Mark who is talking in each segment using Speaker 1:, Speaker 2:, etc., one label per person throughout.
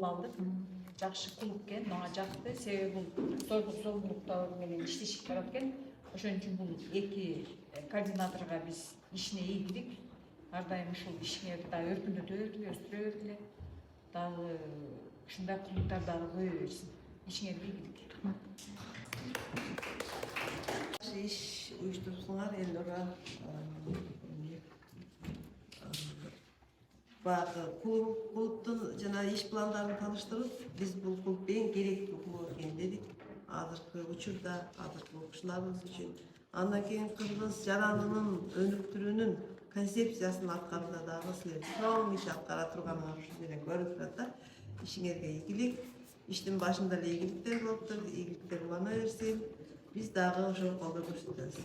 Speaker 1: aldık. Жакшы клуб экен, мага жакты. Себеби бул зордук менен иштешип барат экен. Ошон үчүн бул эки координаторго биз ишине ийгилик. Ар дайым ушул ишиңерди дагы өркүндөтө бергиле, өстүрө бергиле. Дагы ушундай клубтар дагы көбөйө берсин. Ишиңерге ийгилик.
Speaker 2: İş uyuştursunlar Elnura. Klubtun jana iş planlarını tanıştırıp biz bu klub en gerekli klub eken dedik. Azırkı uçurda, azırkı okuşlarımız için. Andan keyin Kırgız jarandынын өнүктүрүүнүн концепциясын аткаруда дагы силер чоң иш аткара турганыңар ушул менен көрүп турат да. Ишиңерге ийгилик, иштин башында эле ийгиликтер болуптур, ийгиликтер улана берсин. Biz dagы ошол колдо көрсөтөбүз.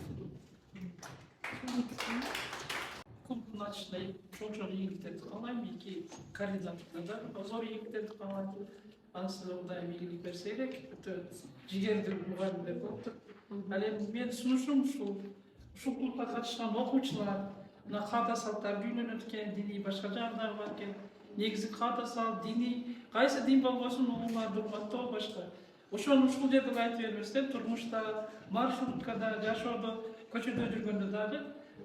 Speaker 3: Клубтун ачышына чоң ийгиликтерди каалайм, эки координаторго да зор ийгиликтерди каалайм. Анысына Кудайым ийгилик берсе керек, өтө жигердүү мугалимдер болуптур. Ал эми менин сунушум ушул клубга катышкан окуучулар мына каада салттарды үйрөнөт экен, диний башка жагдары бар экен. Негизи каада салт, диний кайсы дин болбосун улууларды урматтоо башка. Ошону ушул жерде айтып бербестен турмушта, маршруткада, жашоодо, көчөдө жүргөндө дагы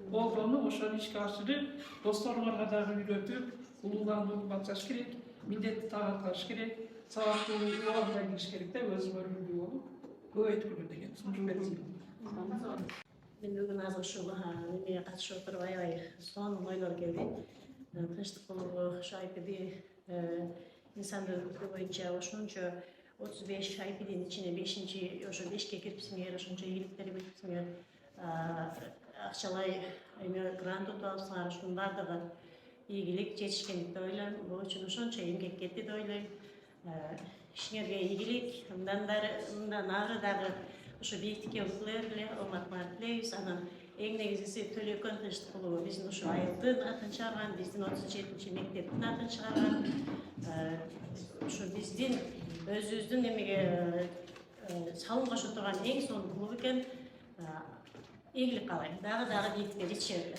Speaker 3: болгону ошону ишке ашырып, досторуңарга дагы үйрөтүп, улууларды урматташ керек, милдетти тааткалаш керек, сабактуу убагында кириш керек да, өзүңөр үлгү болуп, көбөйткүлө деген сунуш берсин.
Speaker 4: Мен бүгүн азыр ушул эмеге катышып отуруп аябай сонун ойлор келди. Тынчтык клубу ошо IPD инсандын боюнча ошончо 35 IPD'nin içine 5. ошо 5ке кирипсиңер, ошончо ийгиликтер бүтүпсиңер, акчалай грант утуп алыпсыңар, ушунун баардыгы ийгилик жетишкендик деп ойлойм. Бул үчүн ошончо эмгек кетти деп ойлойм. Ишиңерге ийгилик, мындан ары дагы ошо бийиктикке укуле бергиле, урматтуулар тилейбиз. Анан эң негизгиси Төлөкөн Тынчтык клубу биздин ушу айылдын атын чыгарган, биздин 37 мектептин атын чыгарган, ушу биздин өзүбүздүн эмеге салым кошо турган эң сонун клуб экен. Ийгилик каалайм. Дагы бийиктикке жетише бергиле.